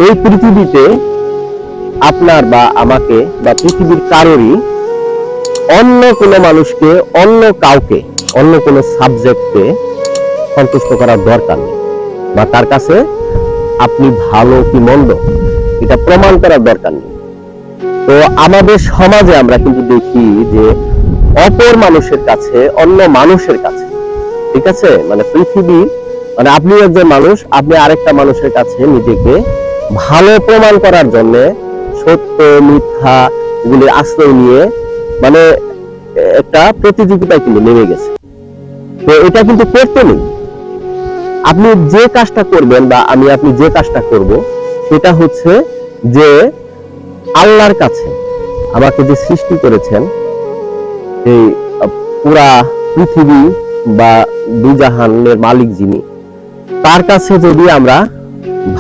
এই পৃথিবীতে আপনার বা আমাকে বা পৃথিবীর কারোরই অন্য কোনো মানুষকে, অন্য কাউকে, অন্য কোনো সাবজেক্টকে সন্তুষ্ট করার দরকার নেই, বা তার কাছে আপনি ভালো কি মন্দ এটা প্রমাণ করার দরকার নেই। তো আমাদের সমাজে আমরা কিন্তু দেখি যে অপর মানুষের কাছে, অন্য মানুষের কাছে, ঠিক আছে, মানে পৃথিবী, মানে আপনি একজন মানুষ, আপনি আরেকটা মানুষের কাছে নিজেকে ভালো প্রমাণ করার জন্য সত্য মিথ্যা এগুলির আশ্রয় নিয়ে মানে একটা প্রতিযোগিতায় কিন্তু নেমে গেছে। তো এটা কিন্তু করতে নেই। আপনি যে কাজটা করবেন বা আপনি যে কাজটা করব, সেটা হচ্ছে যে আল্লাহর কাছে আমাকে যে সৃষ্টি করেছেন, এই পুরা পৃথিবী বা দুজাহানের মালিক যিনি, তার কাছে যদি আমরা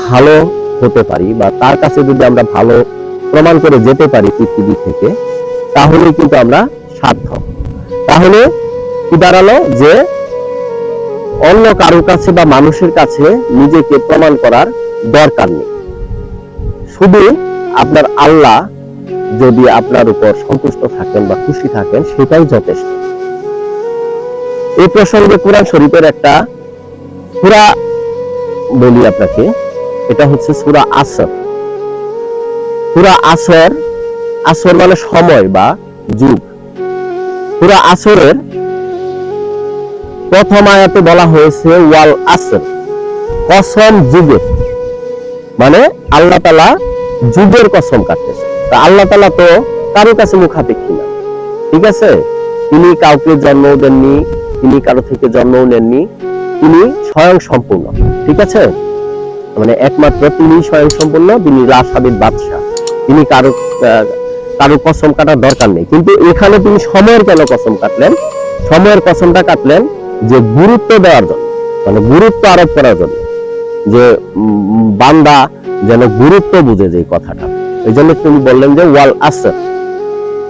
ভালো হতে পারি বা তার কাছে যদি আমরা ভালো প্রমাণ করে যেতে পারি পৃথিবী থেকে, তাহলে কিন্তু আমরা সার্থক। তাহলে কি দাঁড়ালো যে অন্য কারোর কাছে বা মানুষের কাছে নিজেকে প্রমাণ করার দরকার নেই। শুধু আপনার আল্লাহ যদি আপনার উপর সন্তুষ্ট থাকেন বা খুশি থাকেন, সেটাই যথেষ্ট। এই প্রসঙ্গে কোরআন শরীফের একটা সূরা বলি আপনাকে, এটা হচ্ছে সূরা আসর। সূরা আসর, আসর মানে সময় বা যুগ। সূরা আসরের প্রথম আয়াতে বলা হয়েছে ওয়াল আসর, কসম যুগের, মানে আল্লাহ তাআলা যুগের কসম কাটতেছে। তা আল্লাহ তাআলা তো কারো কাছে মুখাপেক্ষী না, ঠিক আছে, তিনি কাউকে জন্ম দেননি, তিনি কারো থেকে জন্মও নেননি, তিনি স্বয়ং সম্পূর্ণ, ঠিক আছে, মানে একমাত্র তিনি স্বয়ং সম্পূর্ণ, তিনি রাশাবিদ বাদশাহ, তিনি কারো কসম কাটার দরকার নেই। কিন্তু এখানে তিনি সময়ের কেন কসম কাটলেন? সময়ের কসমটা কাটলেন যে গুরুত্ব দেওয়ার জন্য, মানে গুরুত্ব আরোপ করার জন্য, যে বান্দা যেন গুরুত্ব বুঝে যে কথাটা। এই জন্য তিনি বললেন যে ওয়াল আসর,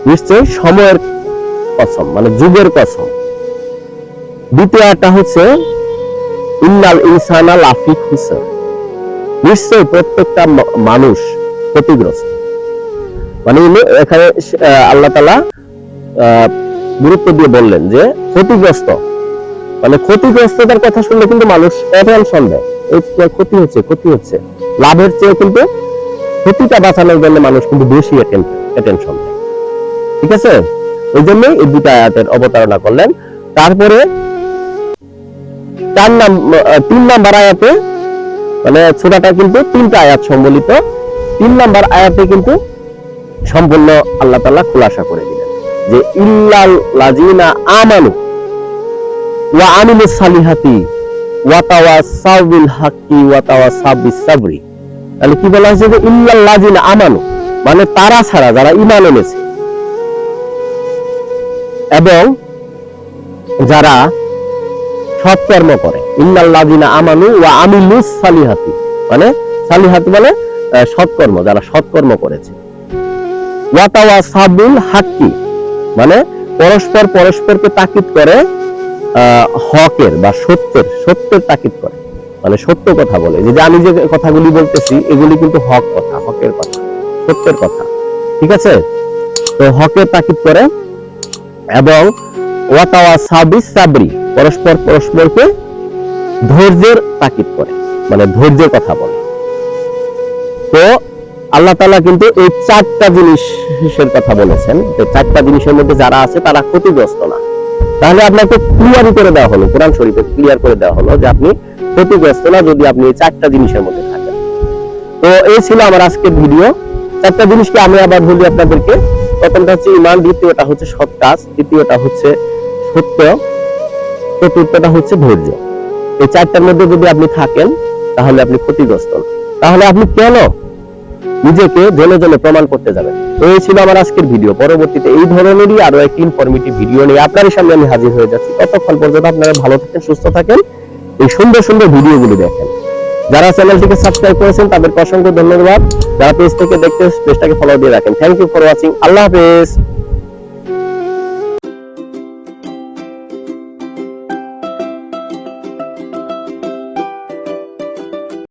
নিশ্চয় সময়ের কসম, মানে যুগের কসম। দ্বিতীয় একটা হচ্ছে ইন্নাল ইনসানা লাফি খুসর, নিশ্চয় প্রত্যেকটা মানুষ ক্ষতিগ্রস্ত। মানে এখানে আল্লাহ তাআলা গুরুত্ব দিয়ে বললেন যে ক্ষতিগ্রস্ত, মানে ক্ষতিগ্রস্ততার কথা শুনলে কিন্তু মানুষ টেনশন দেয়, এই ক্ষতি হচ্ছে, ক্ষতি হচ্ছে, লাভের চেয়ে কিন্তু ক্ষতিটা বাঁচানোর জন্য মানুষ কিন্তু বেশি টেনশন দেয়, ঠিক আছে। ওই জন্যই এই দুটা আয়াতের অবতারণা করলেন। তারপরে 3 নাম্বার আয়াতে, মানে সূরাটা কিন্তু 3টা আয়াত সম্বলিত, 3 নাম্বার আয়াতে কিন্তু সম্পূর্ণ আল্লাহ তাআলা খুলাসা করে দিলেন যে ইল্লাল লাযিনা আমানু ওয়া আমিলুস সালিহাতি ওয়া তাওয়াসাউ বিল হাক্কি ওয়া তাওয়াসাউ বিস সাবরি। তাহলে কি বলা হয়েছে যে ইল্লাল লাযিনা আমানু, মানে তারা ছাড়া যারা ঈমান এনেছে এবং যারা সৎকর্ম করে। ইন্নাল লাযিনা আমানু ওয়া আমিলুস সালিহাতি, মানে সালিহাতি মানে সৎকর্ম, যারা সৎকর্ম করেছে। ওয়া তাওয়াসাউ বিল হাক্কি, মানে পরস্পর পরস্পরকে তাকিদ করে হকের বা সত্যের তাকিদ করে, মানে সত্য কথা বলে। যে আমি যে কথাগুলি বলতেছি এগুলি কিন্তু হক কথা, হকের কথা, সত্যের কথা, ঠিক আছে। তো হকের তাকিদ করে এবং ওয়া তাওয়াসাউ বিস সাবরি, পরস্পর পরস্পরকে ধৈর্যের তাকিদ করে, মানে ধৈর্যের কথা বলে। তো আল্লাহ তাআলা কিন্তু এই 4টা জিনিসের কথা বলেছেন, যে 4টা জিনিসের মধ্যে যারা আছে তারা ক্ষতিগ্রস্ত না। তাহলে আপনাকে ক্লিয়ার করে দেওয়া হলো, কোরআন শরীফে ক্লিয়ার করে দেওয়া হলো যে আপনি ক্ষতিগ্রস্ত না যদি আপনি এই 4টা জিনিসের মধ্যে থাকেন। তো এই ছিল আমার আজকের ভিডিও। 4টা জিনিসকে আমি আবার বলি আপনাদেরকে। প্রথমটা হচ্ছে ঈমান, দ্বিতীয়টা হচ্ছে সৎ কাজ, তৃতীয়টা হচ্ছে সত্য, চতুর্থটা হচ্ছে ধৈর্য। এই 4টার মধ্যে যদি আপনি থাকেন তাহলে আপনি ক্ষতিগ্রস্ত না। তাহলে আপনি কেন নিজেকে জেনে জেনে প্রমাণ করতে যাবেন? এই ছিল আমার আজকের ভিডিও। পরবর্তীতে এই ধরনেরই আরো একটি ইনফরমেটিভ ভিডিও নিয়ে আপনাদের সামনে আমি হাজির হয়ে যাচ্ছি। ততক্ষণ পর্যন্ত আপনারা ভালো থাকেন, সুস্থ থাকেন, এই সুন্দর সুন্দর ভিডিওগুলো দেখেন। যারা চ্যানেলটিকে সাবস্ক্রাইব করেছেন তাদেরকে অসংখ্য ধন্যবাদ। যারা পেজ থেকে দেখতে, পেজটাকে ফলো দিয়ে রাখেন। Thank you for watching. আল্লাহ হাফেজ।